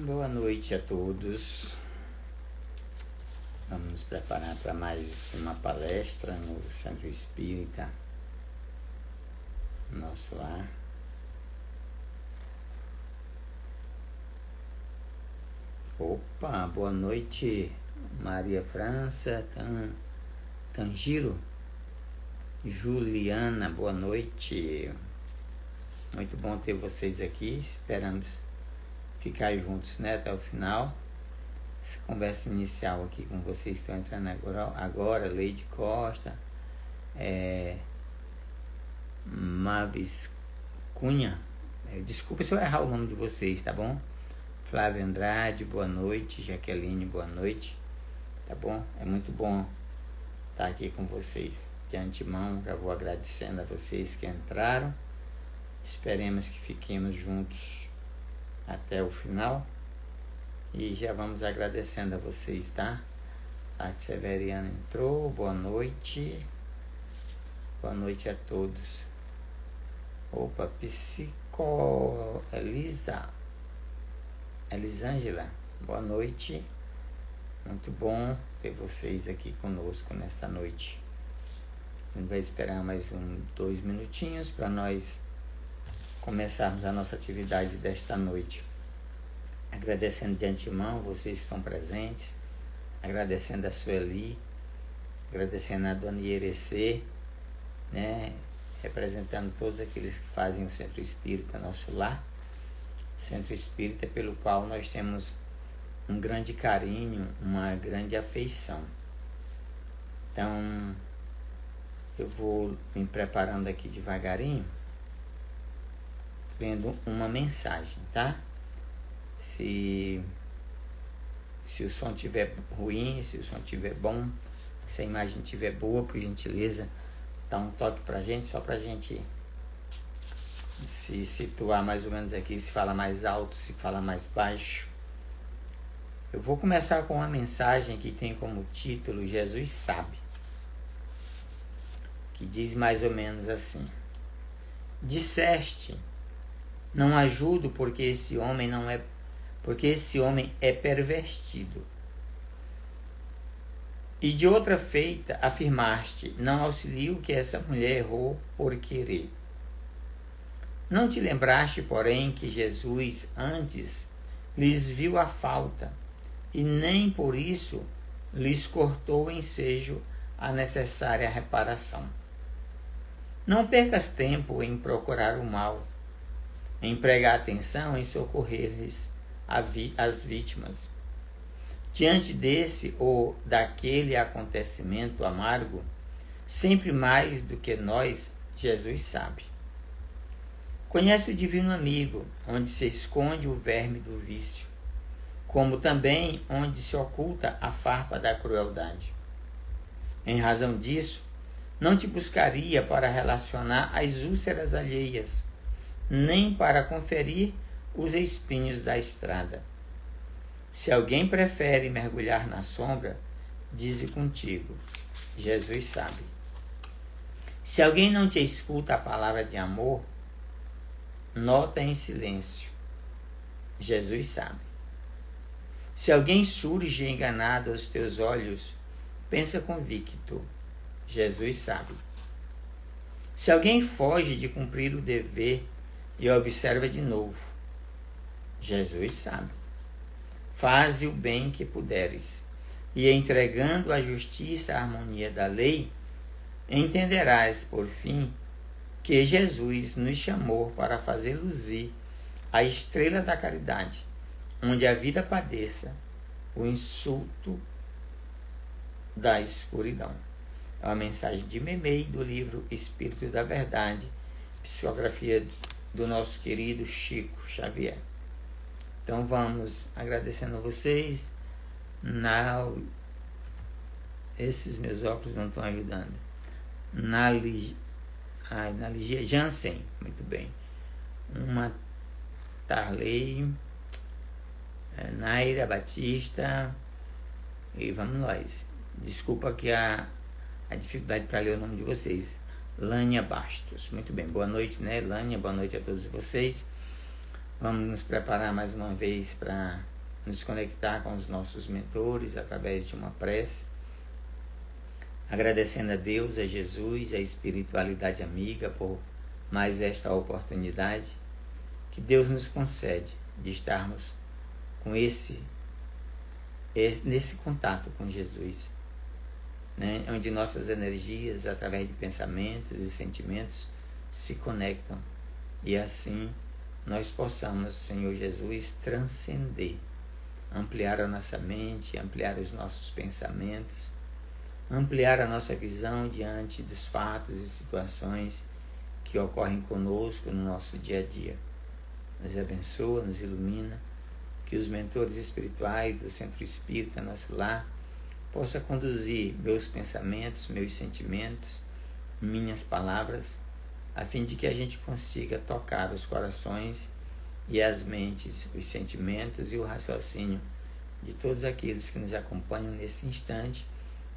Boa noite a todos. Vamos nos preparar para mais uma palestra no Centro Espírita, nosso lar. Opa, boa noite, Maria França, Tanjiro, Juliana, boa noite. Muito bom ter vocês aqui, esperamos ficar juntos, né, até o final. Essa conversa inicial aqui com vocês estão entrando agora, Leide Costa, Mavis Cunha, desculpa se eu errar o nome de vocês, tá bom? Flávia Andrade, boa noite. Jaqueline, boa noite, tá bom? É muito bom estar aqui com vocês. De antemão, já vou agradecendo a vocês que entraram. Esperemos que fiquemos juntos até o final. E já vamos agradecendo a vocês, tá? A Severiana entrou, boa noite. Boa noite a todos. Opa, Elisângela, boa noite. Muito bom ter vocês aqui conosco nesta noite. A gente vai esperar mais 2 minutinhos para nós começarmos a nossa atividade desta noite. Agradecendo de antemão vocês que estão presentes, agradecendo a Sueli, agradecendo a Dona Ierecê, né, representando todos aqueles que fazem o Centro Espírita nosso lar. Centro Espírita pelo qual nós temos um grande carinho, uma grande afeição. Então, eu vou me preparando aqui devagarinho, lendo uma mensagem, tá? Se o som estiver ruim, se o som estiver bom, se a imagem estiver boa, por gentileza, dá um toque pra gente, só pra gente se situar mais ou menos aqui, se fala mais alto, se fala mais baixo. Eu vou começar com uma mensagem que tem como título Jesus Sabe, que diz mais ou menos assim: disseste, não ajudo porque esse homem é pervertido. E de outra feita afirmaste, não auxilio que essa mulher errou por querer. Não te lembraste, porém, que Jesus antes lhes viu a falta, e nem por isso lhes cortou o ensejo a necessária reparação. Não percas tempo em procurar o mal, em pregar atenção em socorrer-lhes as vítimas. Diante desse ou daquele acontecimento amargo, sempre mais do que nós, Jesus sabe. Conhece o divino amigo, onde se esconde o verme do vício, como também onde se oculta a farpa da crueldade. Em razão disso, não te buscaria para relacionar as úlceras alheias, nem para conferir os espinhos da estrada. Se alguém prefere mergulhar na sombra, dize contigo, Jesus sabe. Se alguém não te escuta a palavra de amor, nota em silêncio, Jesus sabe. Se alguém surge enganado aos teus olhos, pensa convicto, Jesus sabe. Se alguém foge de cumprir o dever e observa de novo, Jesus sabe. Faze o bem que puderes, e entregando a justiça à harmonia da lei, entenderás, por fim, que Jesus nos chamou para fazer luzir a estrela da caridade, onde a vida padeça o insulto da escuridão. É uma mensagem de Memei, do livro Espírito da Verdade, psicografia do nosso querido Chico Xavier. Então vamos agradecendo a vocês. Esses meus óculos não estão ajudando. Ligia Jansen, muito bem. Uma Tarley, Naira Batista, e vamos nós. Desculpa aqui a dificuldade para ler o nome de vocês. Lânia Bastos, muito bem. Boa noite, né, Lânia? Boa noite a todos vocês. Vamos nos preparar mais uma vez para nos conectar com os nossos mentores através de uma prece, agradecendo a Deus, a Jesus, a espiritualidade amiga por mais esta oportunidade que Deus nos concede de estarmos com nesse contato com Jesus, né? Onde nossas energias, através de pensamentos e sentimentos, se conectam e assim nós possamos, Senhor Jesus, transcender, ampliar a nossa mente, ampliar os nossos pensamentos, ampliar a nossa visão diante dos fatos e situações que ocorrem conosco no nosso dia a dia. Nos abençoa, nos ilumina, que os mentores espirituais do Centro Espírita Nosso Lar possa conduzir meus pensamentos, meus sentimentos, minhas palavras, a fim de que a gente consiga tocar os corações e as mentes, os sentimentos e o raciocínio de todos aqueles que nos acompanham nesse instante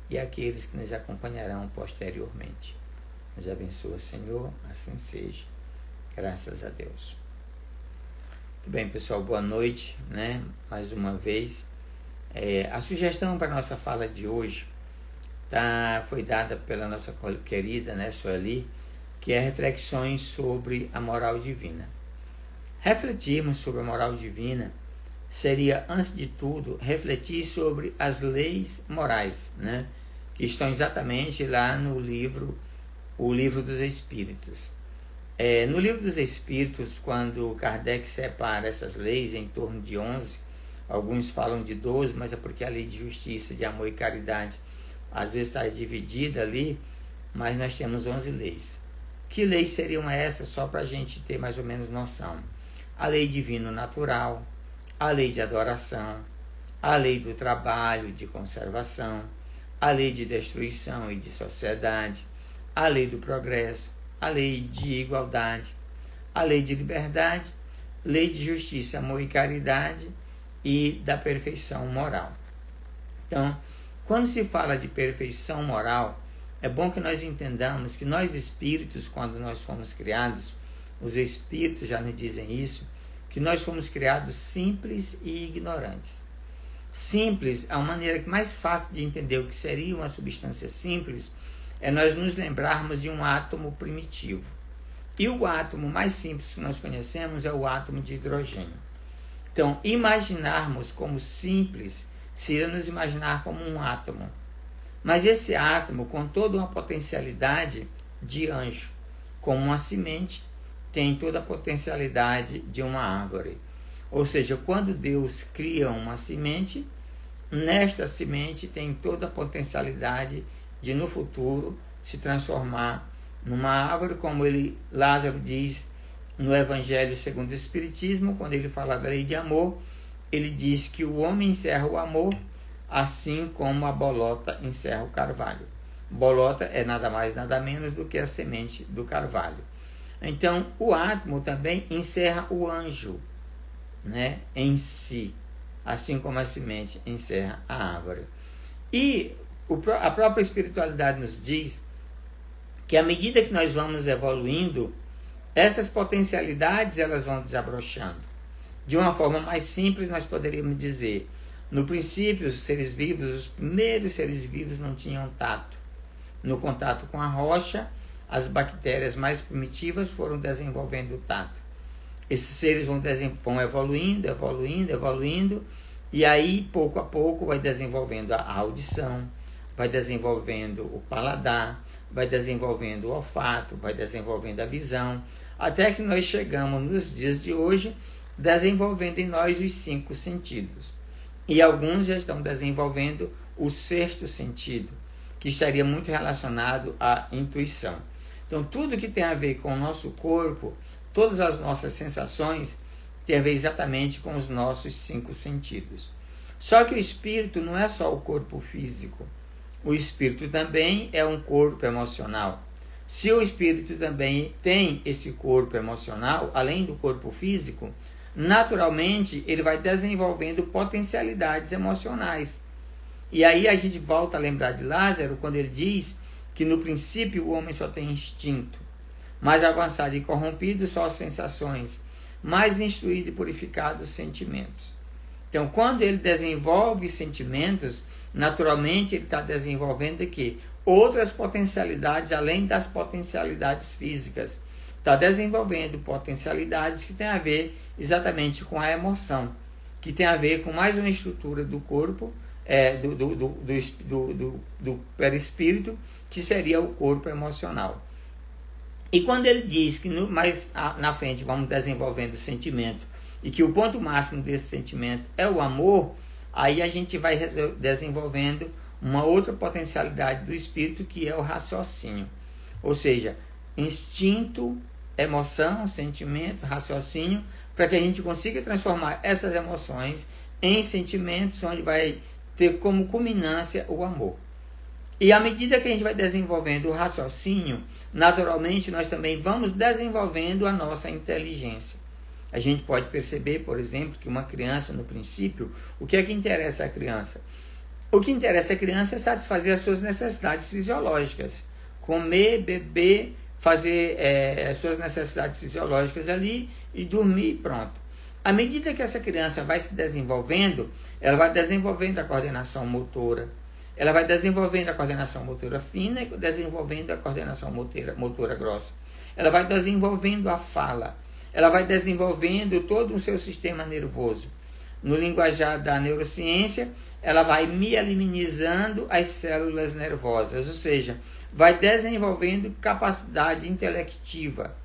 e aqueles que nos acompanharão posteriormente. Nos abençoa, Senhor, assim seja. Graças a Deus. Muito bem, pessoal, boa noite, né? Mais uma vez. A sugestão para a nossa fala de hoje foi dada pela nossa querida, né, Sueli, que é reflexões sobre a moral divina. Refletirmos sobre a moral divina seria, antes de tudo, refletir sobre as leis morais, né, que estão exatamente lá no livro, o Livro dos Espíritos. No Livro dos Espíritos, quando Kardec separa essas leis em torno de 11, alguns falam de 12, mas é porque a lei de justiça, de amor e caridade às vezes está dividida ali, mas nós temos 11 leis. Que leis seriam essas, só para a gente ter mais ou menos noção? A lei divino-natural, a lei de adoração, a lei do trabalho, de conservação, a lei de destruição e de sociedade, a lei do progresso, a lei de igualdade, a lei de liberdade, lei de justiça, amor e caridade e da perfeição moral. Então, quando se fala de perfeição moral, é bom que nós entendamos que nós espíritos, quando nós fomos criados, os espíritos já nos dizem isso, que nós fomos criados simples e ignorantes. Simples, a maneira mais fácil de entender o que seria uma substância simples, é nós nos lembrarmos de um átomo primitivo. E o átomo mais simples que nós conhecemos é o átomo de hidrogênio. Então, imaginarmos como simples seria nos imaginar como um átomo. Mas esse átomo, com toda uma potencialidade de anjo, como uma semente, tem toda a potencialidade de uma árvore. Ou seja, quando Deus cria uma semente, nesta semente tem toda a potencialidade de no futuro se transformar numa árvore, como Lázaro diz no Evangelho segundo o Espiritismo, quando ele fala da lei de amor, ele diz que o homem encerra o amor, assim como a bolota encerra o carvalho. Bolota é nada mais, nada menos do que a semente do carvalho. Então, o átomo também encerra o anjo, né, em si, assim como a semente encerra a árvore. E a própria espiritualidade nos diz que à medida que nós vamos evoluindo, essas potencialidades elas vão desabrochando. De uma forma mais simples, nós poderíamos dizer, no princípio, os seres vivos, os primeiros seres vivos não tinham tato. No contato com a rocha, as bactérias mais primitivas foram desenvolvendo o tato. Esses seres vão evoluindo, e aí, pouco a pouco, vai desenvolvendo a audição, vai desenvolvendo o paladar, vai desenvolvendo o olfato, vai desenvolvendo a visão, até que nós chegamos nos dias de hoje, desenvolvendo em nós os 5 sentidos. E alguns já estão desenvolvendo o 6º sentido, que estaria muito relacionado à intuição. Então, tudo que tem a ver com o nosso corpo, todas as nossas sensações, tem a ver exatamente com os nossos 5 sentidos. Só que o espírito não é só o corpo físico. O espírito também é um corpo emocional. Se o espírito também tem esse corpo emocional, além do corpo físico, naturalmente ele vai desenvolvendo potencialidades emocionais. E aí a gente volta a lembrar de Lázaro, quando ele diz que no princípio o homem só tem instinto, mais avançado e corrompido só as sensações, mais instruído e purificado os sentimentos. Então, quando ele desenvolve sentimentos, naturalmente ele está desenvolvendo aqui outras potencialidades além das potencialidades físicas. Está desenvolvendo potencialidades que têm a ver exatamente com a emoção, que tem a ver com mais uma estrutura do corpo, do perispírito, que seria o corpo emocional. E quando ele diz que mais na frente vamos desenvolvendo o sentimento e que o ponto máximo desse sentimento é o amor, aí a gente vai desenvolvendo uma outra potencialidade do espírito, que é o raciocínio. Ou seja, instinto, emoção, sentimento, raciocínio, para que a gente consiga transformar essas emoções em sentimentos, onde vai ter como culminância o amor. E à medida que a gente vai desenvolvendo o raciocínio, naturalmente nós também vamos desenvolvendo a nossa inteligência. A gente pode perceber, por exemplo, que uma criança, no princípio, o que é que interessa à criança? O que interessa à criança é satisfazer as suas necessidades fisiológicas. Comer, beber, fazer as suas necessidades fisiológicas ali e dormir e pronto. À medida que essa criança vai se desenvolvendo, ela vai desenvolvendo a coordenação motora, ela vai desenvolvendo a coordenação motora fina e desenvolvendo a coordenação motora grossa. Ela vai desenvolvendo a fala, ela vai desenvolvendo todo o seu sistema nervoso. No linguajar da neurociência, ela vai mielinizando as células nervosas, ou seja, vai desenvolvendo capacidade intelectiva.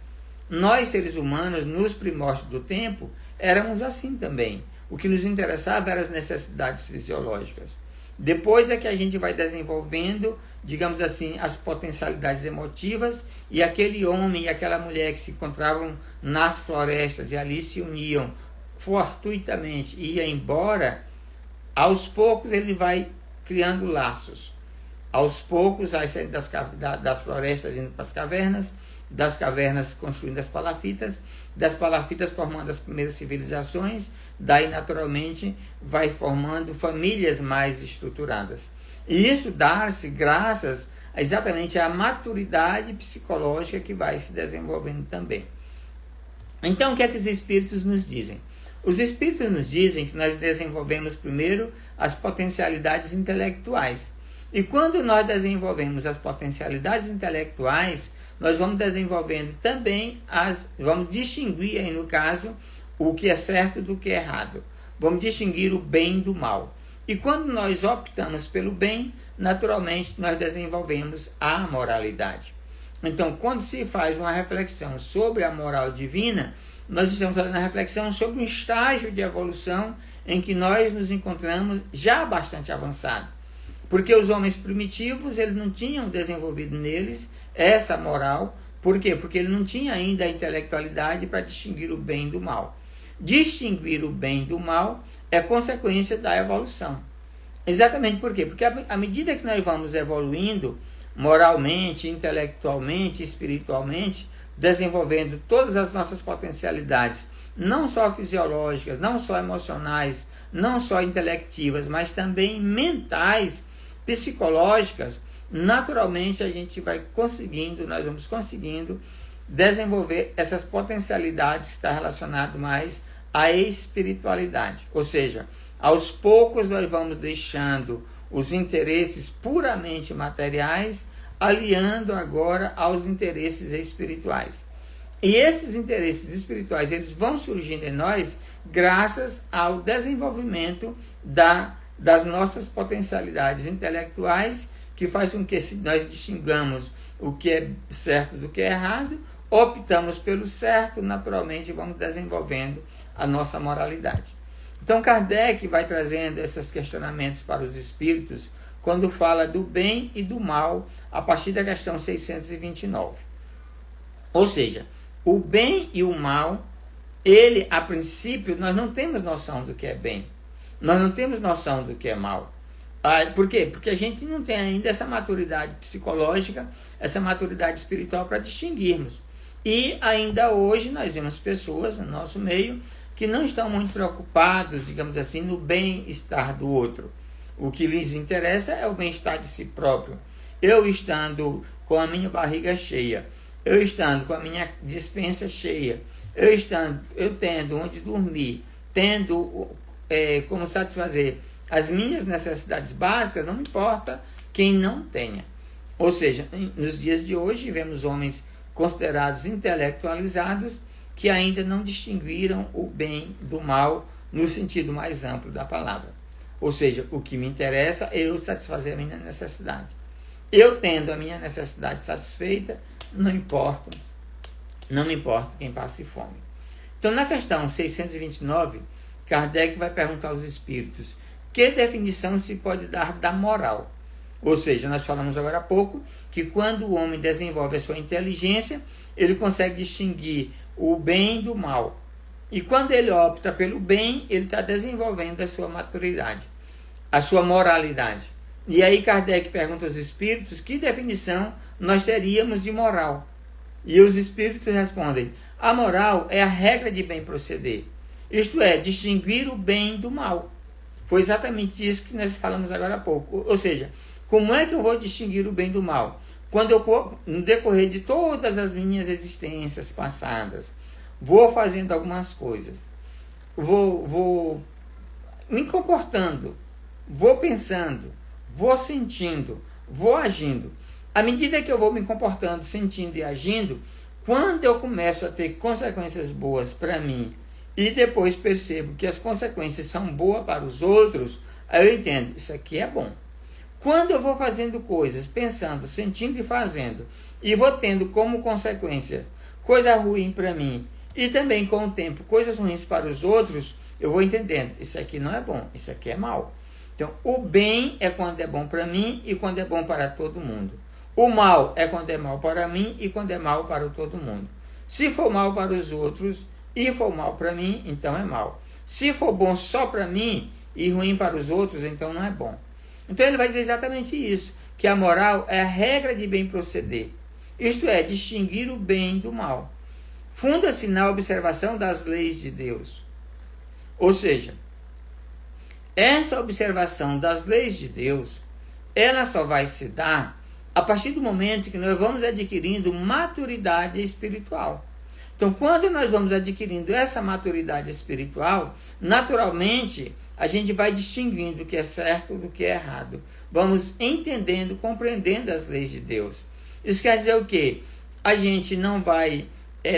Nós, seres humanos, nos primórdios do tempo, éramos assim também. O que nos interessava eram as necessidades fisiológicas. Depois é que a gente vai desenvolvendo, digamos assim, as potencialidades emotivas, e aquele homem e aquela mulher que se encontravam nas florestas e ali se uniam fortuitamente e ia embora, aos poucos ele vai criando laços. Aos poucos, aí saindo das florestas indo para as cavernas, das cavernas construindo as palafitas, das palafitas formando as primeiras civilizações, daí naturalmente vai formando famílias mais estruturadas. E isso dá-se graças exatamente à maturidade psicológica que vai se desenvolvendo também. Então, o que é que os espíritos nos dizem? Os espíritos nos dizem que nós desenvolvemos primeiro as potencialidades intelectuais. E quando nós desenvolvemos as potencialidades intelectuais, nós vamos desenvolvendo também vamos distinguir aí no caso o que é certo do que é errado. Vamos distinguir o bem do mal. E quando nós optamos pelo bem, naturalmente nós desenvolvemos a moralidade. Então, quando se faz uma reflexão sobre a moral divina, nós estamos fazendo uma reflexão sobre um estágio de evolução em que nós nos encontramos já bastante avançado. Porque os homens primitivos, eles não tinham desenvolvido neles essa moral. Por quê? Porque ele não tinha ainda a intelectualidade para distinguir o bem do mal. Distinguir o bem do mal é consequência da evolução. Exatamente por quê? Porque à medida que nós vamos evoluindo moralmente, intelectualmente, espiritualmente, desenvolvendo todas as nossas potencialidades, não só fisiológicas, não só emocionais, não só intelectivas, mas também mentais, psicológicas, naturalmente a gente vai conseguindo, nós vamos conseguindo desenvolver essas potencialidades que está relacionado mais à espiritualidade. Ou seja, aos poucos nós vamos deixando os interesses puramente materiais, aliando agora aos interesses espirituais. E esses interesses espirituais, eles vão surgindo em nós graças ao desenvolvimento das nossas potencialidades intelectuais, que faz com que nós distingamos o que é certo do que é errado, optamos pelo certo, naturalmente vamos desenvolvendo a nossa moralidade. Então Kardec vai trazendo esses questionamentos para os espíritos quando fala do bem e do mal, a partir da questão 629. Ou seja, o bem e o mal, ele, a princípio, nós não temos noção do que é bem. Nós não temos noção do que é mal. Por quê? Porque a gente não tem ainda essa maturidade psicológica, essa maturidade espiritual para distinguirmos. E ainda hoje nós vemos pessoas no nosso meio que não estão muito preocupados, digamos assim, no bem-estar do outro. O que lhes interessa é o bem-estar de si próprio. Eu estando com a minha barriga cheia, eu estando com a minha despensa cheia, eu tendo onde dormir, tendo como satisfazer as minhas necessidades básicas, não importa quem não tenha. Ou seja, nos dias de hoje, vemos homens considerados intelectualizados que ainda não distinguiram o bem do mal no sentido mais amplo da palavra. Ou seja, o que me interessa é eu satisfazer a minha necessidade. Eu tendo a minha necessidade satisfeita, não me importa quem passe fome. Então, na questão 629, Kardec vai perguntar aos espíritos que definição se pode dar da moral. Ou seja, nós falamos agora há pouco que quando o homem desenvolve a sua inteligência, ele consegue distinguir o bem do mal. E quando ele opta pelo bem, ele está desenvolvendo a sua maturidade, a sua moralidade. E aí Kardec pergunta aos espíritos que definição nós teríamos de moral. E os espíritos respondem: a moral é a regra de bem proceder. Isto é, distinguir o bem do mal. Foi exatamente isso que nós falamos agora há pouco. Ou seja, como é que eu vou distinguir o bem do mal? Quando eu, no decorrer de todas as minhas existências passadas, vou fazendo algumas coisas, vou me comportando, vou pensando, vou sentindo, vou agindo. À medida que eu vou me comportando, sentindo e agindo, quando eu começo a ter consequências boas para mim e depois percebo que as consequências são boas para os outros, aí eu entendo, isso aqui é bom. Quando eu vou fazendo coisas, pensando, sentindo e fazendo, e vou tendo como consequência coisa ruim para mim, e também com o tempo coisas ruins para os outros, eu vou entendendo, isso aqui não é bom, isso aqui é mal. Então, o bem é quando é bom para mim e quando é bom para todo mundo. O mal é quando é mal para mim e quando é mal para todo mundo. Se for mal para os outros e for mal para mim, então é mal. Se for bom só para mim e ruim para os outros, então não é bom. Então ele vai dizer exatamente isso, que a moral é a regra de bem proceder. Isto é, distinguir o bem do mal. Funda-se na observação das leis de Deus. Ou seja, essa observação das leis de Deus, ela só vai se dar a partir do momento que nós vamos adquirindo maturidade espiritual. Então, quando nós vamos adquirindo essa maturidade espiritual, naturalmente, a gente vai distinguindo o que é certo do que é errado. Vamos entendendo, compreendendo as leis de Deus. Isso quer dizer o quê? A gente não vai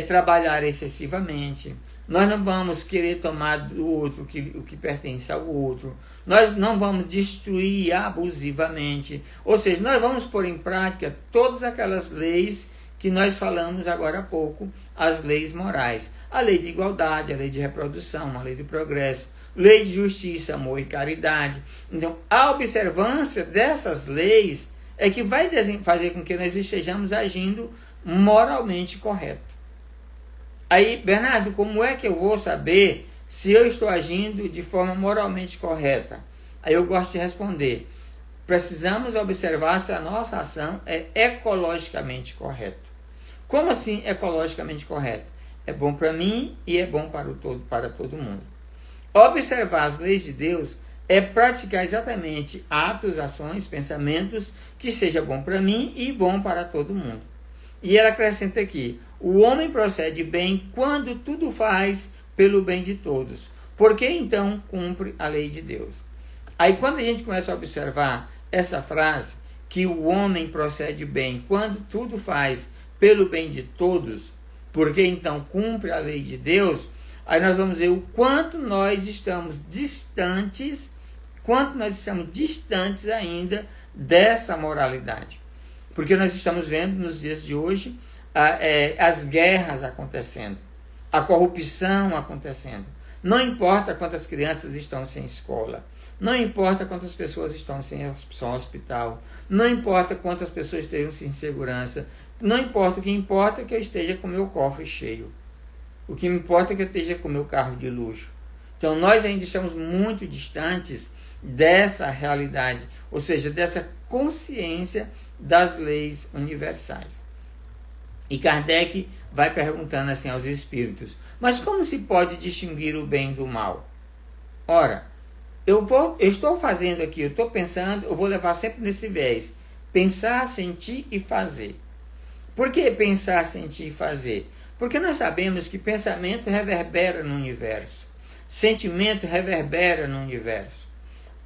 trabalhar excessivamente. Nós não vamos querer tomar do outro o que pertence ao outro. Nós não vamos destruir abusivamente. Ou seja, nós vamos pôr em prática todas aquelas leis que nós falamos agora há pouco, as leis morais. A lei de igualdade, a lei de reprodução, a lei do progresso, lei de justiça, amor e caridade. Então, a observância dessas leis é que vai fazer com que nós estejamos agindo moralmente correto. Aí, Bernardo, como é que eu vou saber se eu estou agindo de forma moralmente correta? Aí eu gosto de responder: precisamos observar se a nossa ação é ecologicamente correta. Como assim ecologicamente correta? É bom para mim e é bom para todo mundo. Observar as leis de Deus é praticar exatamente atos, ações, pensamentos que seja bom para mim e bom para todo mundo. E ela acrescenta aqui: o homem procede bem quando tudo faz pelo bem de todos, porque então cumpre a lei de Deus. Aí quando a gente começa a observar essa frase, que o homem procede bem quando tudo faz pelo bem de todos, porque então cumpre a lei de Deus, aí nós vamos ver o quanto nós estamos distantes ainda dessa moralidade. Porque nós estamos vendo nos dias de hoje as guerras acontecendo, a corrupção acontecendo. Não importa quantas crianças estão sem escola, não importa quantas pessoas estão sem hospital, não importa quantas pessoas estejam sem segurança, não importa, o que importa é que eu esteja com o meu cofre cheio. O que me importa é que eu esteja com o meu carro de luxo. Então nós ainda estamos muito distantes dessa realidade, ou seja, dessa consciência das leis universais. E Kardec vai perguntando assim aos espíritos: mas como se pode distinguir o bem do mal? Ora, eu estou fazendo aqui, eu estou pensando, eu vou levar sempre nesse viés: pensar, sentir e fazer. Por que pensar, sentir e fazer? Porque nós sabemos que pensamento reverbera no universo. Sentimento reverbera no universo.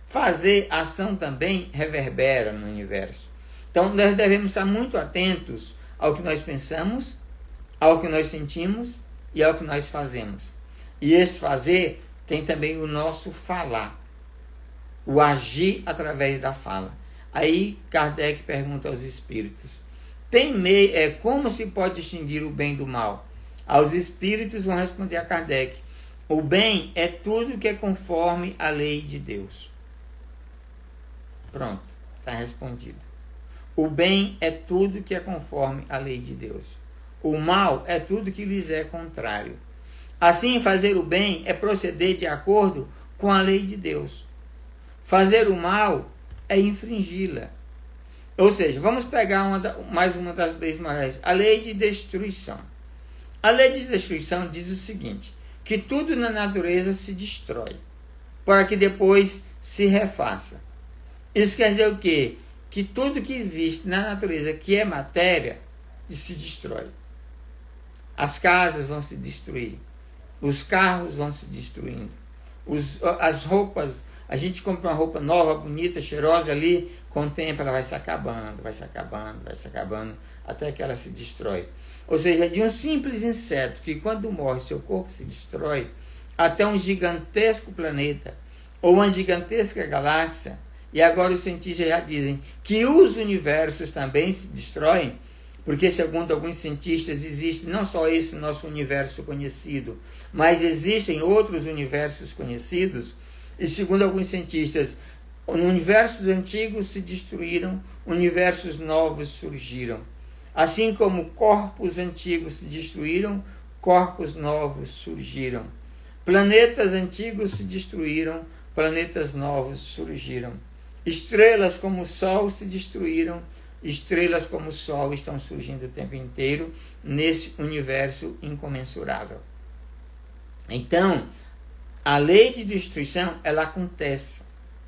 Fazer ação também reverbera no universo. Então nós devemos estar muito atentos ao que nós pensamos, ao que nós sentimos e ao que nós fazemos. E esse fazer tem também o nosso falar, o agir através da fala. Aí Kardec pergunta aos espíritos: como se pode distinguir o bem do mal? Aos espíritos vão responder a Kardec: o bem é tudo que é conforme a lei de Deus. Pronto, está respondido. O bem é tudo que é conforme a lei de Deus. O mal é tudo que lhes é contrário. Assim, fazer o bem é proceder de acordo com a lei de Deus. Fazer o mal é infringi-la. Ou seja, vamos pegar mais uma das leis morais, a lei de destruição. A lei de destruição diz o seguinte: que tudo na natureza se destrói, para que depois se refaça. Isso quer dizer o quê? Que tudo que existe na natureza, que é matéria, se destrói. As casas vão se destruir, os carros vão se destruindo, as roupas, a gente compra uma roupa nova, bonita, cheirosa ali, com o tempo ela vai se acabando, até que ela se destrói. Ou seja, de um simples inseto que quando morre seu corpo se destrói, até um gigantesco planeta ou uma gigantesca galáxia. E agora os cientistas já dizem que os universos também se destroem, porque segundo alguns cientistas existe não só esse nosso universo conhecido, mas existem outros universos conhecidos. E segundo alguns cientistas, universos antigos se destruíram, universos novos surgiram. Assim como corpos antigos se destruíram, corpos novos surgiram. Planetas antigos se destruíram, planetas novos surgiram. Estrelas como o Sol se destruíram, estrelas como o Sol estão surgindo o tempo inteiro nesse universo incomensurável. Então, a lei de destruição, ela acontece.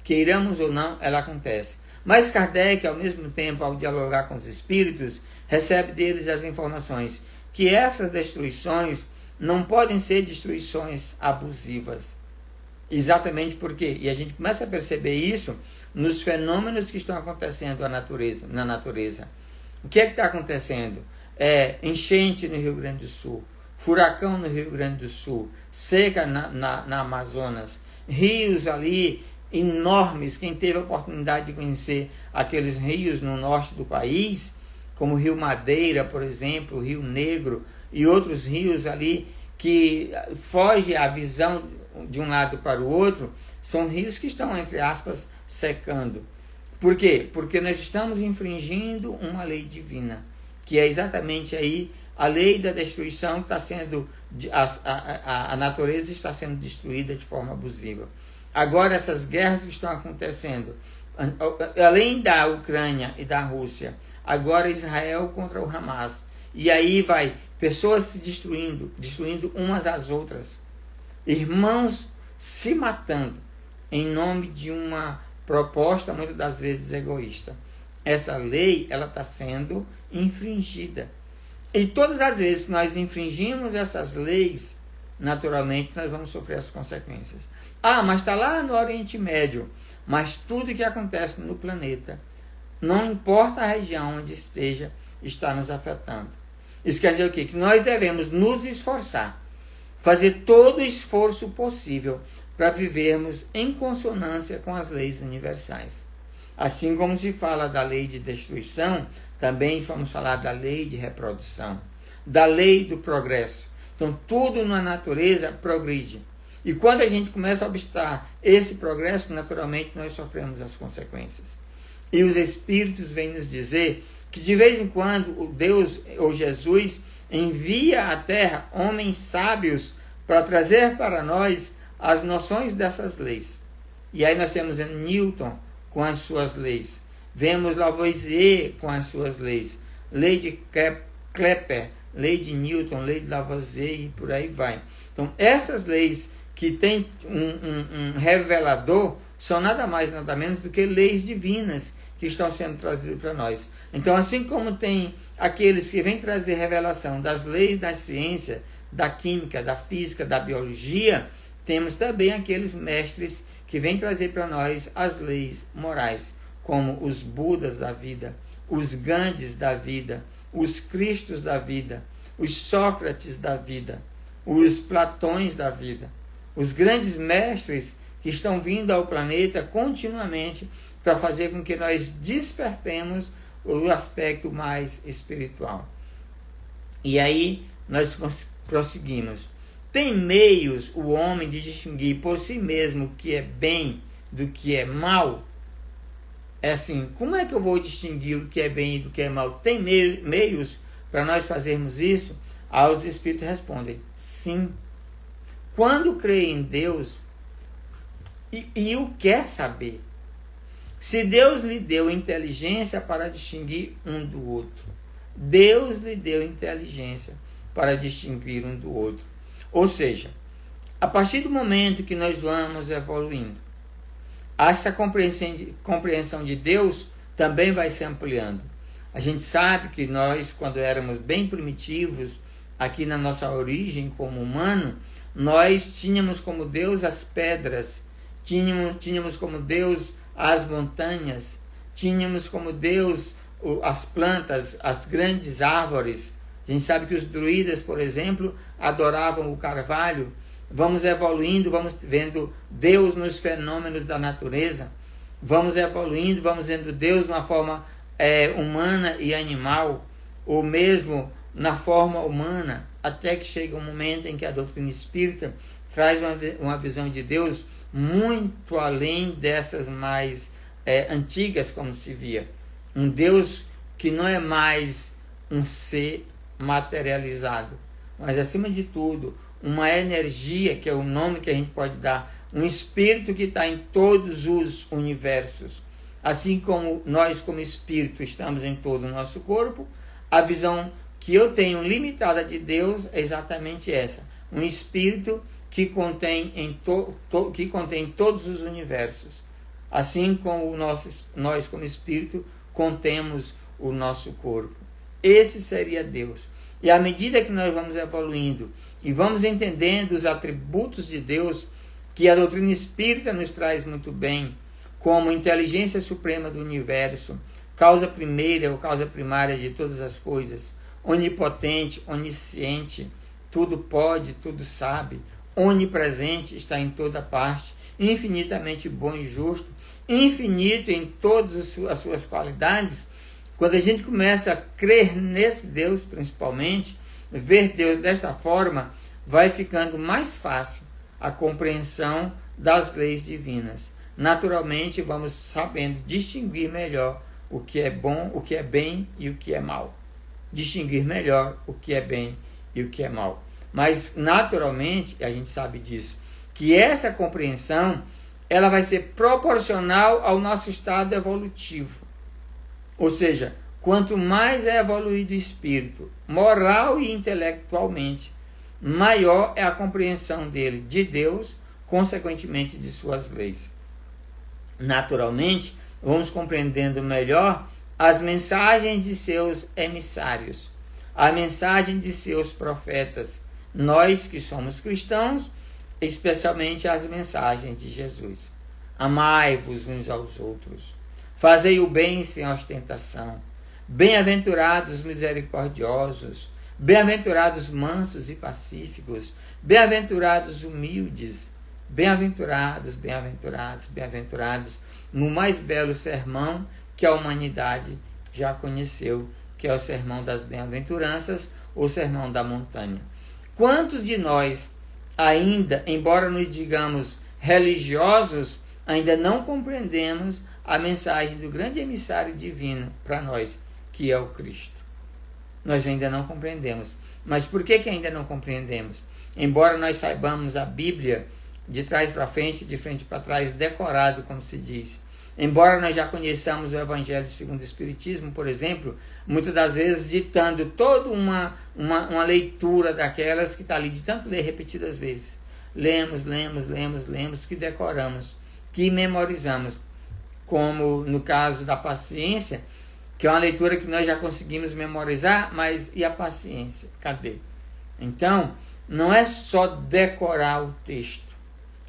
Queiramos ou não, ela acontece. Mas Kardec, ao mesmo tempo, ao dialogar com os espíritos, recebe deles as informações que essas destruições não podem ser destruições abusivas. Exatamente porque, e a gente começa a perceber isso nos fenômenos que estão acontecendo na natureza. O que é que está acontecendo? Enchente no Rio Grande do Sul, furacão no Rio Grande do Sul, seca na Amazonas, rios ali enormes. Quem teve a oportunidade de conhecer aqueles rios no norte do país, como o Rio Madeira, por exemplo, o Rio Negro e outros rios ali que foge a visão de um lado para o outro, são rios que estão, entre aspas, secando. Por quê? Porque nós estamos infringindo uma lei divina, que é exatamente aí a lei da destruição, que está sendo, a natureza está sendo destruída de forma abusiva. Agora, essas guerras que estão acontecendo, além da Ucrânia e da Rússia, agora Israel contra o Hamas, e aí vai pessoas se destruindo umas às outras, irmãos se matando em nome de uma proposta muitas das vezes egoísta. Essa lei, ela está sendo infringida. E todas as vezes que nós infringimos essas leis, naturalmente nós vamos sofrer as consequências. Mas está lá no Oriente Médio. Mas tudo que acontece no planeta, não importa a região onde esteja, está nos afetando. Isso quer dizer o quê? Que nós devemos nos esforçar, fazer todo o esforço possível para vivermos em consonância com as leis universais. Assim como se fala da lei de destruição, também vamos falar da lei de reprodução, da lei do progresso. Então, tudo na natureza progride. E quando a gente começa a obstar esse progresso, naturalmente nós sofremos as consequências. E os Espíritos vêm nos dizer que de vez em quando o Deus ou Jesus envia à Terra homens sábios para trazer para nós as noções dessas leis. E aí nós temos Newton com as suas leis. Vemos Lavoisier com as suas leis. Lei de Kepler, lei de Newton, lei de Lavoisier e por aí vai. Então, essas leis que têm um revelador são nada mais, nada menos do que leis divinas que estão sendo trazidas para nós. Então, assim como tem aqueles que vêm trazer revelação das leis da ciência, da química, da física, da biologia, temos também aqueles mestres que vêm trazer para nós as leis morais, como os Budas da vida, os Gandhis da vida, os Cristos da vida, os Sócrates da vida, os Platões da vida, os grandes mestres que estão vindo ao planeta continuamente para fazer com que nós despertemos o aspecto mais espiritual. E aí nós prosseguimos. Tem meios o homem de distinguir por si mesmo o que é bem do que é mal? É assim, como é que eu vou distinguir o que é bem e do que é mal? Tem meios para nós fazermos isso? Aí os Espíritos respondem, sim. Quando crê em Deus e o quer saber. Se Deus lhe deu inteligência para distinguir um do outro, Deus lhe deu inteligência para distinguir um do outro. Ou seja, a partir do momento que nós vamos evoluindo, essa compreensão de Deus também vai se ampliando. A gente sabe que nós, quando éramos bem primitivos, aqui na nossa origem como humano, nós tínhamos como Deus as pedras, tínhamos como Deus as montanhas, tínhamos como Deus as plantas, as grandes árvores. A gente sabe que os druidas, por exemplo, adoravam o carvalho. Vamos evoluindo, vamos vendo Deus nos fenômenos da natureza. Vamos evoluindo, vamos vendo Deus de uma forma humana e animal, ou mesmo na forma humana, até que chega um momento em que a doutrina espírita traz uma visão de Deus muito além dessas mais antigas, como se via. Um Deus que não é mais um ser materializado, mas acima de tudo, uma energia, que é o nome que a gente pode dar, um espírito que está em todos os universos. Assim como nós, como espírito, estamos em todo o nosso corpo, a visão que eu tenho limitada de Deus é exatamente essa. Um espírito que contém todos os universos. Assim como nós, como espírito, contemos o nosso corpo. Esse seria Deus. E à medida que nós vamos evoluindo e vamos entendendo os atributos de Deus, que a doutrina espírita nos traz muito bem, como inteligência suprema do universo, causa primeira ou causa primária de todas as coisas, onipotente, onisciente, tudo pode, tudo sabe, onipresente, está em toda parte, infinitamente bom e justo, infinito em todas as suas qualidades. Quando a gente começa a crer nesse Deus, principalmente, ver Deus desta forma, vai ficando mais fácil a compreensão das leis divinas. Naturalmente, vamos sabendo distinguir melhor o que é bom, o que é bem e o que é mal. Distinguir melhor o que é bem e o que é mal. Mas, naturalmente, a gente sabe disso, que essa compreensão ela vai ser proporcional ao nosso estado evolutivo. Ou seja, quanto mais é evoluído o espírito, moral e intelectualmente, maior é a compreensão dele de Deus, consequentemente de suas leis. Naturalmente, vamos compreendendo melhor as mensagens de seus emissários, a mensagem de seus profetas, nós que somos cristãos, especialmente as mensagens de Jesus. Amai-vos uns aos outros. Fazei o bem sem ostentação. Bem-aventurados misericordiosos. Bem-aventurados mansos e pacíficos. Bem-aventurados humildes. Bem-aventurados, bem-aventurados, bem-aventurados. No mais belo sermão que a humanidade já conheceu, que é o sermão das bem-aventuranças, ou sermão da montanha. Quantos de nós ainda, embora nos digamos religiosos, ainda não compreendemos a mensagem do grande emissário divino para nós, que é o Cristo? Nós ainda não compreendemos. Mas por que ainda não compreendemos? Embora nós saibamos a Bíblia de trás para frente, de frente para trás, decorado, como se diz. Embora nós já conheçamos o Evangelho segundo o Espiritismo, por exemplo, muitas das vezes ditando toda uma leitura daquelas que está ali, de tanto ler repetidas vezes. Lemos, que decoramos, que memorizamos. Como no caso da paciência, que é uma leitura que nós já conseguimos memorizar, mas e a paciência? Cadê? Então, não é só decorar o texto,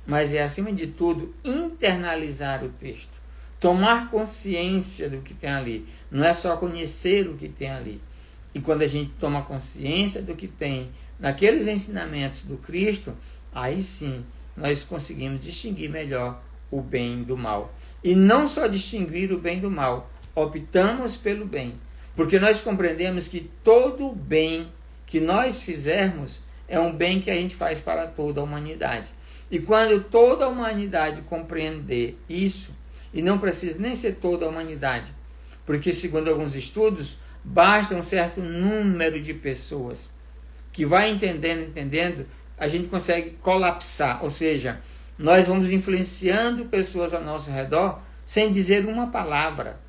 mas é, acima de tudo, internalizar o texto. Tomar consciência do que tem ali. Não é só conhecer o que tem ali. E quando a gente toma consciência do que tem naqueles ensinamentos do Cristo, aí sim nós conseguimos distinguir melhor o bem do mal. E não só distinguir o bem do mal, optamos pelo bem. Porque nós compreendemos que todo o bem que nós fizermos é um bem que a gente faz para toda a humanidade. E quando toda a humanidade compreender isso, e não precisa nem ser toda a humanidade, porque segundo alguns estudos, basta um certo número de pessoas que vai entendendo, a gente consegue colapsar, ou seja, nós vamos influenciando pessoas ao nosso redor sem dizer uma palavra,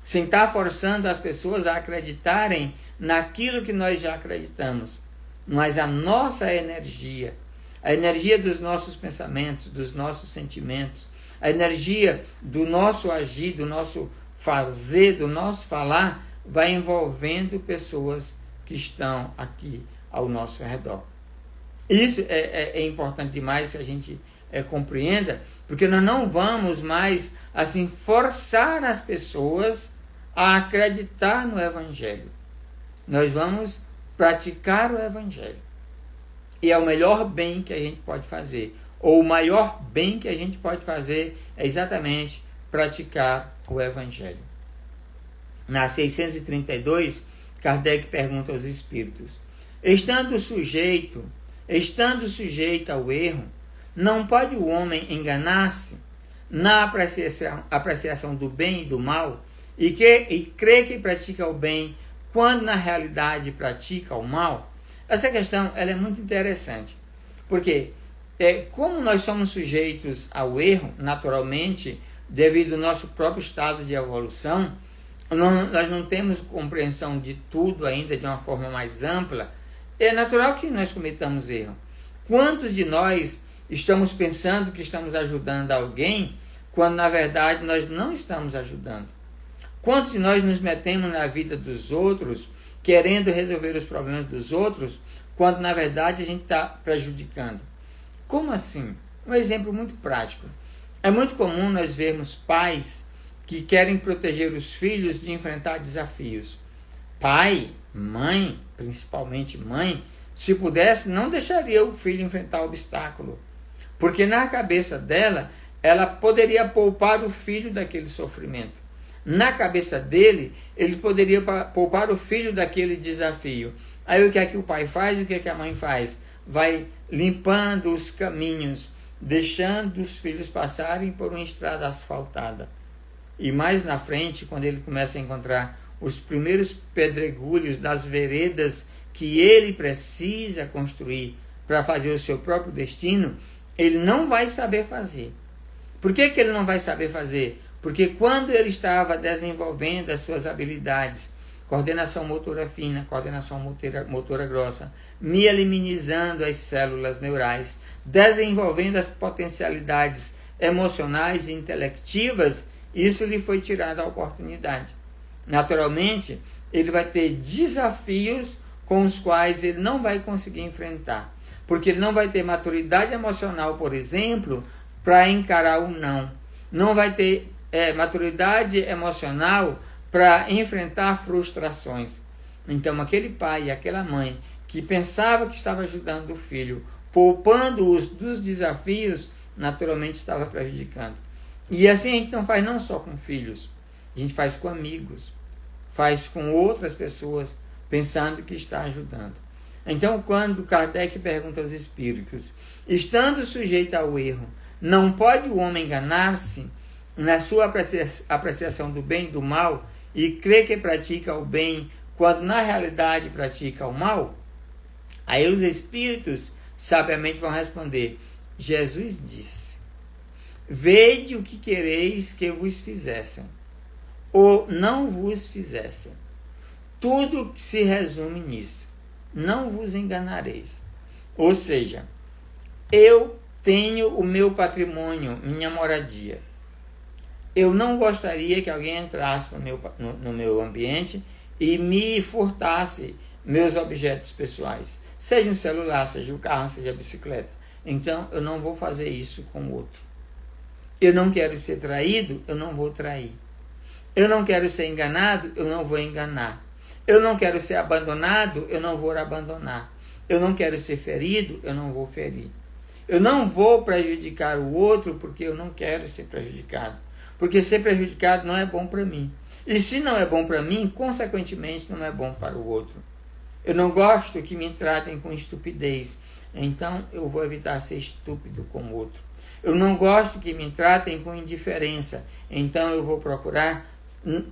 sem estar forçando as pessoas a acreditarem naquilo que nós já acreditamos, mas a nossa energia, a energia dos nossos pensamentos, dos nossos sentimentos, a energia do nosso agir, do nosso fazer, do nosso falar, vai envolvendo pessoas que estão aqui ao nosso redor. Isso é importante demais que a gente compreenda, porque nós não vamos mais assim forçar as pessoas a acreditar no Evangelho. Nós vamos praticar o Evangelho. E é o melhor bem que a gente pode fazer. Ou o maior bem que a gente pode fazer é exatamente praticar o Evangelho. Na 632, Kardec pergunta aos espíritos: estando sujeito ao erro, não pode o homem enganar-se na apreciação do bem e do mal e crer que pratica o bem quando na realidade pratica o mal? Essa questão ela é muito interessante, porque como nós somos sujeitos ao erro, naturalmente, devido ao nosso próprio estado de evolução, nós não temos compreensão de tudo ainda de uma forma mais ampla, é natural que nós cometamos erro. Quantos de nós estamos pensando que estamos ajudando alguém, quando na verdade nós não estamos ajudando? Quantos de nós nos metemos na vida dos outros, querendo resolver os problemas dos outros, quando na verdade a gente está prejudicando? Como assim? Um exemplo muito prático. É muito comum nós vermos pais que querem proteger os filhos de enfrentar desafios. Pai, mãe, principalmente mãe, se pudesse, não deixaria o filho enfrentar o obstáculo. Porque na cabeça dela, ela poderia poupar o filho daquele sofrimento. Na cabeça dele, ele poderia poupar o filho daquele desafio. Aí o que é que o pai faz? O que é que a mãe faz? Vai limpando os caminhos, deixando os filhos passarem por uma estrada asfaltada. E mais na frente, quando ele começa a encontrar os primeiros pedregulhos das veredas que ele precisa construir para fazer o seu próprio destino, ele não vai saber fazer. Por que ele não vai saber fazer? Porque quando ele estava desenvolvendo as suas habilidades, coordenação motora fina, coordenação motora grossa, mielinizando as células neurais, desenvolvendo as potencialidades emocionais e intelectivas, isso lhe foi tirado a oportunidade. Naturalmente, ele vai ter desafios com os quais ele não vai conseguir enfrentar, porque ele não vai ter maturidade emocional, por exemplo, para encarar o não. Não vai ter maturidade emocional para enfrentar frustrações. Então, aquele pai e aquela mãe que pensava que estava ajudando o filho, poupando-os dos desafios, naturalmente estava prejudicando. E assim a gente não faz não só com filhos, a gente faz com amigos, faz com outras pessoas, pensando que está ajudando. Então, quando Kardec pergunta aos espíritos, estando sujeito ao erro, não pode o homem enganar-se na sua apreciação do bem e do mal e crer que pratica o bem quando na realidade pratica o mal? Aí os espíritos sabiamente vão responder: Jesus disse: vede o que quereis que vos fizessem, ou não vos fizessem. Tudo se resume nisso: não vos enganareis. Ou seja, eu tenho o meu patrimônio, minha moradia. Eu não gostaria que alguém entrasse no meu ambiente e me furtasse meus objetos pessoais. Seja um celular, seja o carro, seja a bicicleta. então eu não vou fazer isso com o outro. Eu não quero ser traído, eu não vou trair. Eu não quero ser enganado, eu não vou enganar. Eu não quero ser abandonado, eu não vou abandonar. Eu não quero ser ferido, eu não vou ferir. Eu não vou prejudicar o outro porque eu não quero ser prejudicado. Porque ser prejudicado não é bom para mim. E se não é bom para mim, consequentemente não é bom para o outro. Eu não gosto que me tratem com estupidez, então eu vou evitar ser estúpido com o outro. Eu não gosto que me tratem com indiferença, então eu vou procurar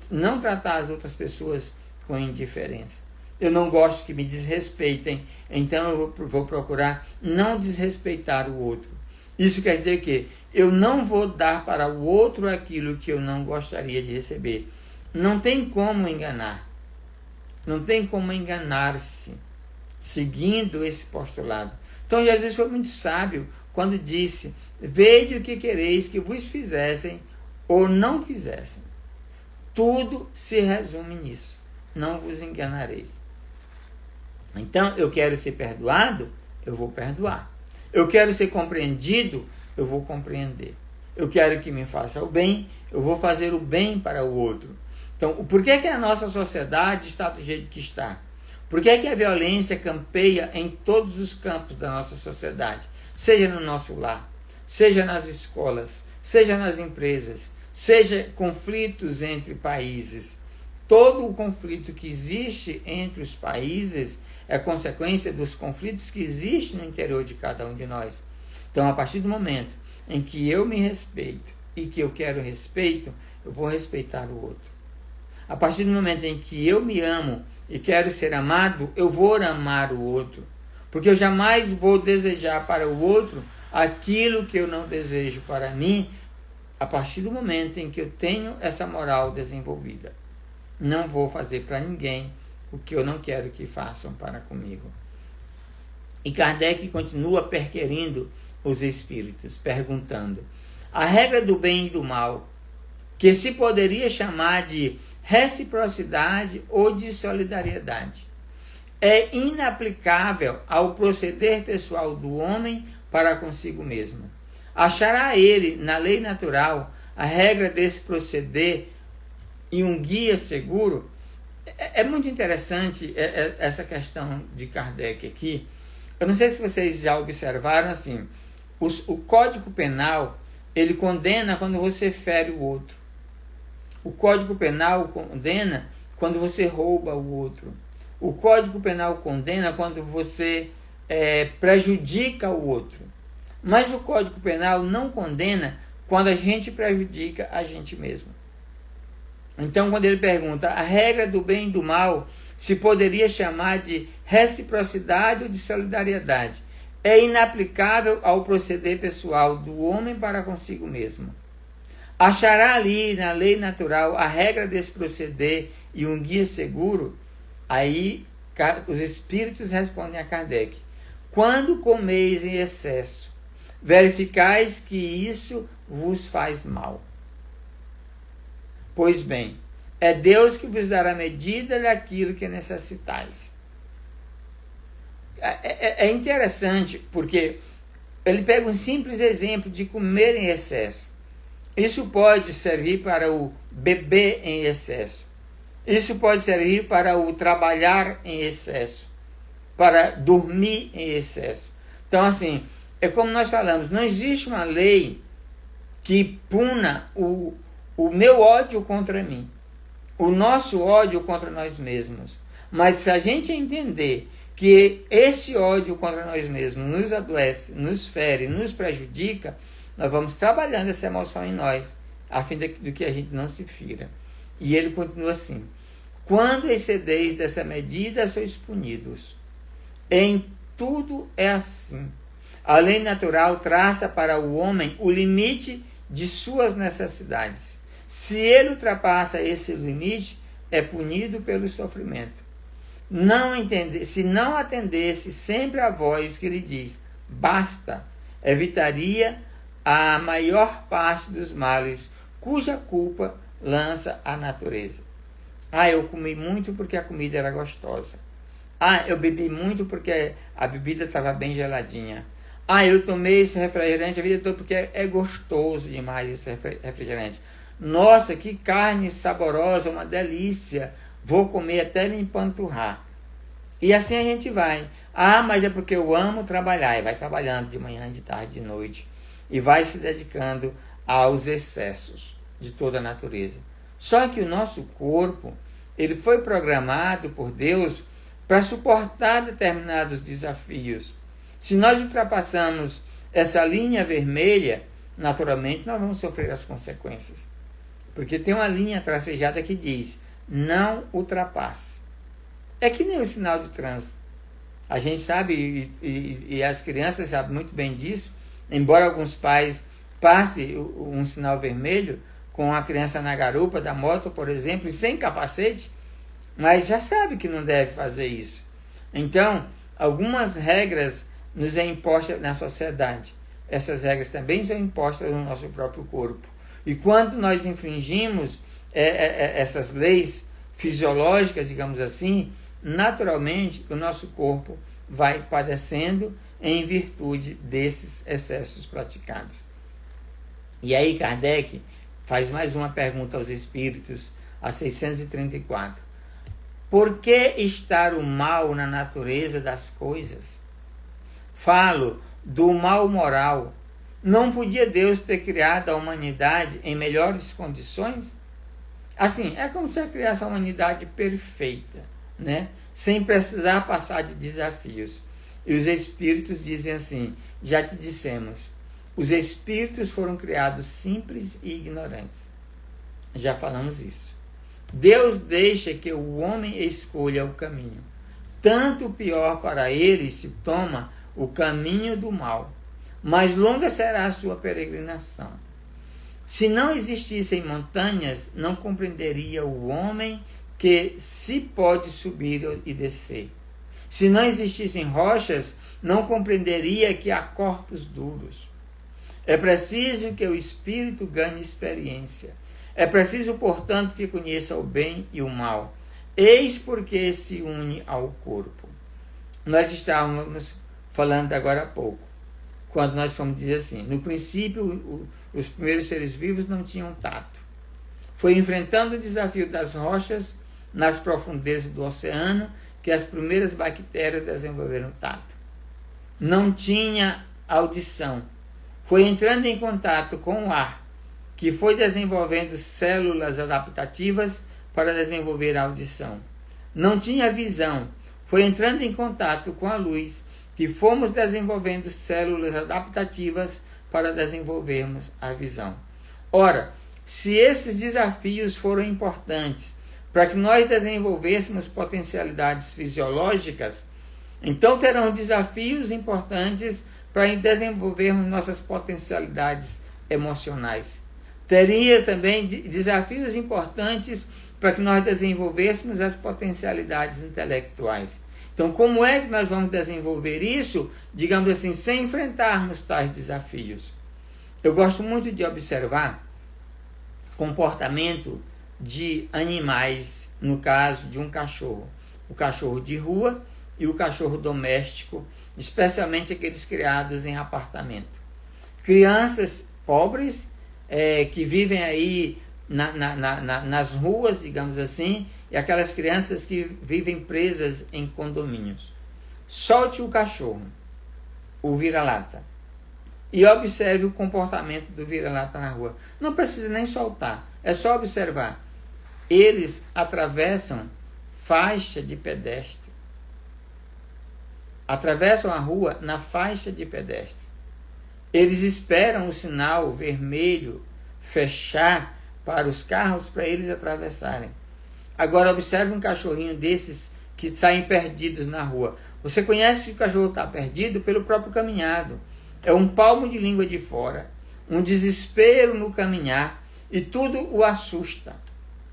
não tratar as outras pessoas com indiferença. Eu não gosto que me desrespeitem, então eu vou procurar não desrespeitar o outro. Isso quer dizer que eu não vou dar para o outro aquilo que eu não gostaria de receber. Não tem como enganar. Não tem como enganar-se seguindo esse postulado. Então Jesus foi muito sábio quando disse: vede o que quereis que vos fizessem ou não fizessem. Tudo se resume nisso. Não vos enganareis. Então, eu quero ser perdoado, eu vou perdoar. Eu quero ser compreendido, eu vou compreender. Eu quero que me faça o bem, eu vou fazer o bem para o outro. Então, por que a nossa sociedade está do jeito que está? Por que a violência campeia em todos os campos da nossa sociedade? Seja no nosso lar, seja nas escolas, seja nas empresas, seja conflitos entre países. Todo o conflito que existe entre os países é consequência dos conflitos que existem no interior de cada um de nós. Então, a partir do momento em que eu me respeito e que eu quero respeito, eu vou respeitar o outro. A partir do momento em que eu me amo e quero ser amado, eu vou amar o outro. Porque eu jamais vou desejar para o outro aquilo que eu não desejo para mim, a partir do momento em que eu tenho essa moral desenvolvida. Não vou fazer para ninguém o que eu não quero que façam para comigo. E Kardec continua perquirindo os espíritos, perguntando: a regra do bem e do mal, que se poderia chamar de reciprocidade ou de solidariedade, é inaplicável ao proceder pessoal do homem para consigo mesmo. Achará ele, na lei natural, a regra desse proceder e um guia seguro? É muito interessante essa questão de Kardec aqui. Eu não sei se vocês já observaram assim, o Código Penal, ele condena quando você fere o outro. O Código Penal condena quando você rouba o outro. O Código Penal condena quando você prejudica o outro. Mas o Código Penal não condena quando a gente prejudica a gente mesmo. Então, quando ele pergunta a regra do bem e do mal, se poderia chamar de reciprocidade ou de solidariedade, é inaplicável ao proceder pessoal do homem para consigo mesmo. Achará ali na lei natural a regra desse proceder e um guia seguro? Aí os espíritos respondem a Kardec: quando comeis em excesso, verificais que isso vos faz mal. Pois bem, é Deus que vos dará medida daquilo que necessitais. É interessante, porque ele pega um simples exemplo de comer em excesso. Isso pode servir para o beber em excesso. Isso pode servir para o trabalhar em excesso, para dormir em excesso. Então, assim, é como nós falamos, não existe uma lei que puna o meu ódio contra mim, o nosso ódio contra nós mesmos. Mas se a gente entender que esse ódio contra nós mesmos nos adoece, nos fere, nos prejudica, nós vamos trabalhando essa emoção em nós, a fim de que a gente não se fira. E ele continua assim: quando excedeis dessa medida, sois punidos. Em tudo é assim. A lei natural traça para o homem o limite de suas necessidades. Se ele ultrapassa esse limite, é punido pelo sofrimento. Se não atendesse sempre a voz que lhe diz basta, evitaria a maior parte dos males cuja culpa lança a natureza. Eu comi muito porque a comida era gostosa. Eu bebi muito porque a bebida estava bem geladinha. Eu tomei esse refrigerante a vida toda porque é gostoso demais esse refrigerante. Nossa, que carne saborosa, uma delícia. Vou comer até me empanturrar. E assim a gente vai. Mas é porque eu amo trabalhar. E vai trabalhando de manhã, de tarde, de noite. E vai se dedicando aos excessos de toda a natureza. Só que o nosso corpo, ele foi programado por Deus para suportar determinados desafios. Se nós ultrapassamos essa linha vermelha, naturalmente nós vamos sofrer as consequências. Porque tem uma linha tracejada que diz, não ultrapasse. É que nem o sinal de trânsito. A gente sabe, e as crianças sabem muito bem disso, embora alguns pais passem um sinal vermelho com a criança na garupa da moto, por exemplo, e sem capacete, mas já sabe que não deve fazer isso. Então, algumas regras nos é imposta na sociedade. Essas regras também são impostas no nosso próprio corpo. E quando nós infringimos essas leis fisiológicas, digamos assim, naturalmente o nosso corpo vai padecendo em virtude desses excessos praticados. E aí Kardec faz mais uma pergunta aos espíritos, a 634. Por que estar o mal na natureza das coisas? Falo do mal moral. Não podia Deus ter criado a humanidade em melhores condições? Assim, é como se eu criasse a humanidade perfeita, né? Sem precisar passar de desafios. E os espíritos dizem assim, já te dissemos, os espíritos foram criados simples e ignorantes. Já falamos isso. Deus deixa que o homem escolha o caminho. Tanto pior para ele se toma o caminho do mal, mais longa será a sua peregrinação. Se não existissem montanhas, não compreenderia o homem que se pode subir e descer. Se não existissem rochas, não compreenderia que há corpos duros. É preciso que o espírito ganhe experiência. É preciso, portanto, que conheça o bem e o mal. Eis porque se une ao corpo. Nós estávamos falando agora há pouco, quando nós fomos dizer assim, no princípio os primeiros seres vivos não tinham tato. Foi enfrentando o desafio das rochas nas profundezas do oceano que as primeiras bactérias desenvolveram tato. Não tinha audição. Foi entrando em contato com o ar que foi desenvolvendo células adaptativas para desenvolver a audição. Não tinha visão. Foi entrando em contato com a luz que fomos desenvolvendo células adaptativas para desenvolvermos a visão. Ora, se esses desafios foram importantes para que nós desenvolvêssemos potencialidades fisiológicas, então terão desafios importantes para desenvolvermos nossas potencialidades emocionais. Teria também desafios importantes para que nós desenvolvêssemos as potencialidades intelectuais. Então, como é que nós vamos desenvolver isso, digamos assim, sem enfrentarmos tais desafios? Eu gosto muito de observar comportamento de animais, no caso de um cachorro. O cachorro de rua e o cachorro doméstico, especialmente aqueles criados em apartamento. Crianças pobres que vivem aí nas ruas, digamos assim, e aquelas crianças que vivem presas em condomínios. Solte o cachorro, o vira-lata, e observe o comportamento do vira-lata na rua. Não precisa nem soltar, é só observar. Eles atravessam faixa de pedestre. Atravessam a rua na faixa de pedestre. Eles esperam o sinal vermelho fechar para os carros para eles atravessarem. Agora observe um cachorrinho desses que saem perdidos na rua. Você conhece que o cachorro está perdido pelo próprio caminhado. É um palmo de língua de fora, um desespero no caminhar e tudo o assusta.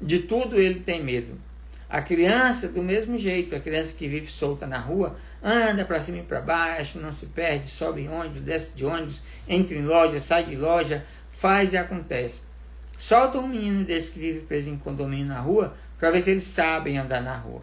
De tudo ele tem medo. A criança, do mesmo jeito, a criança que vive solta na rua, anda para cima e para baixo, não se perde, sobe em ônibus, desce de ônibus, entra em loja, sai de loja, faz e acontece. Solta um menino desse que vive preso em condomínio na rua, para ver se eles sabem andar na rua.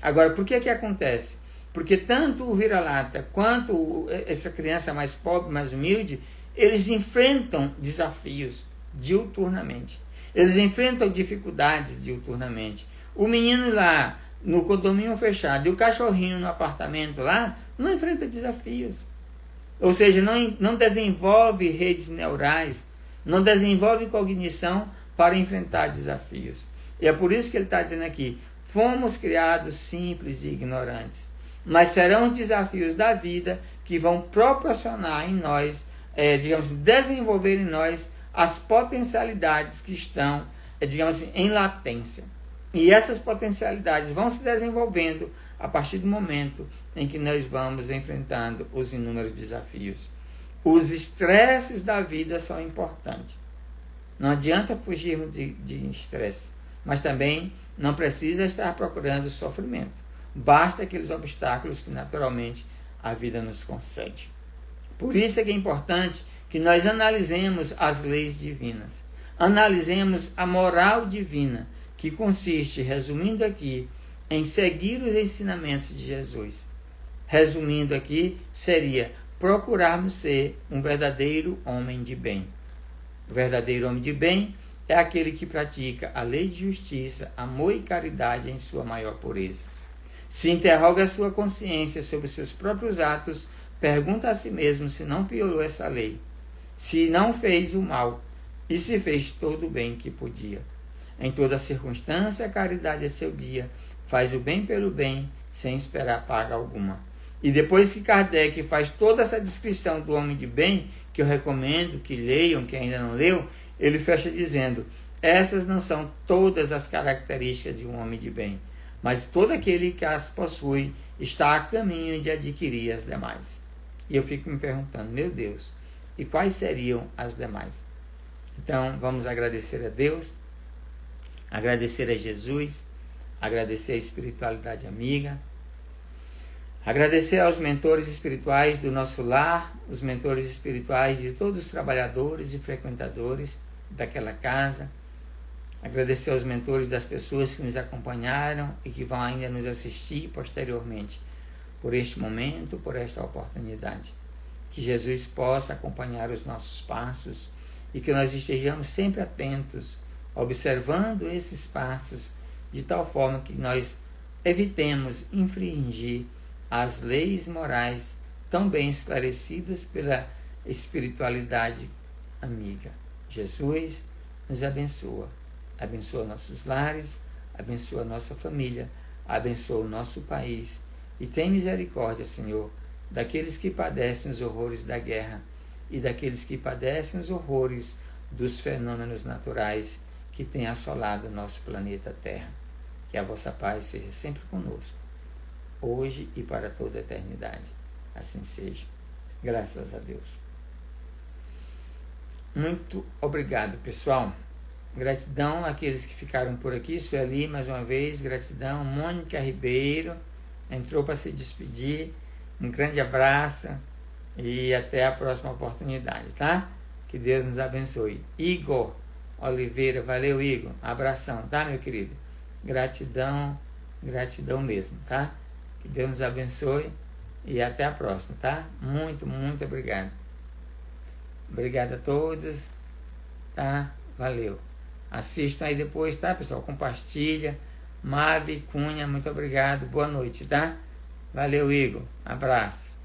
Agora, por que acontece? Porque tanto o vira-lata quanto essa criança mais pobre, mais humilde, eles enfrentam desafios diuturnamente. Eles enfrentam dificuldades diuturnamente. O menino lá no condomínio fechado e o cachorrinho no apartamento lá não enfrenta desafios. Ou seja, não desenvolve redes neurais, não desenvolve cognição para enfrentar desafios. E é por isso que ele está dizendo aqui, fomos criados simples e ignorantes, mas serão os desafios da vida que vão proporcionar em nós, desenvolver em nós as potencialidades que estão, em latência. E essas potencialidades vão se desenvolvendo a partir do momento em que nós vamos enfrentando os inúmeros desafios. Os estresses da vida são importantes. Não adianta fugirmos de estresse, mas também não precisa estar procurando sofrimento. Basta aqueles obstáculos que naturalmente a vida nos concede. Por isso é que é importante que nós analisemos as leis divinas, analisemos a moral divina, que consiste, resumindo aqui, em seguir os ensinamentos de Jesus. Resumindo aqui, seria procurarmos ser um verdadeiro homem de bem. O verdadeiro homem de bem é aquele que pratica a lei de justiça, amor e caridade em sua maior pureza. Se interroga a sua consciência sobre seus próprios atos, pergunta a si mesmo se não violou essa lei, se não fez o mal e se fez todo o bem que podia. Em toda circunstância, a caridade é seu guia, faz o bem pelo bem, sem esperar paga alguma. E depois que Kardec faz toda essa descrição do homem de bem, que eu recomendo que leiam, que ainda não leu, ele fecha dizendo, essas não são todas as características de um homem de bem, mas todo aquele que as possui está a caminho de adquirir as demais. E eu fico me perguntando, meu Deus, e quais seriam as demais? Então, vamos agradecer a Deus, agradecer a Jesus, agradecer a espiritualidade amiga, agradecer aos mentores espirituais do nosso lar, os mentores espirituais de todos os trabalhadores e frequentadores daquela casa, agradecer aos mentores das pessoas que nos acompanharam e que vão ainda nos assistir posteriormente por este momento, por esta oportunidade. Que Jesus possa acompanhar os nossos passos e que nós estejamos sempre atentos, observando esses passos, de tal forma que nós evitemos infringir as leis morais tão bem esclarecidas pela espiritualidade amiga. Jesus nos abençoa. Abençoa nossos lares, abençoa nossa família, abençoa o nosso país. E tem misericórdia, Senhor, daqueles que padecem os horrores da guerra e daqueles que padecem os horrores dos fenômenos naturais que têm assolado o nosso planeta Terra. Que a vossa paz seja sempre conosco, hoje e para toda a eternidade. Assim seja. Graças a Deus. Muito obrigado, pessoal. Gratidão àqueles que ficaram por aqui. Sueli, mais uma vez, gratidão. Mônica Ribeiro entrou para se despedir. Um grande abraço e até a próxima oportunidade, tá? Que Deus nos abençoe. Igor Oliveira, valeu, Igor. Abração, tá, meu querido? Gratidão, gratidão mesmo, tá? Que Deus nos abençoe e até a próxima, tá? Muito, muito obrigado. Obrigado a todos, tá? Valeu. Assistam aí depois, tá, pessoal? Compartilha. Mave Cunha, muito obrigado. Boa noite, tá? Valeu, Igor. Abraço.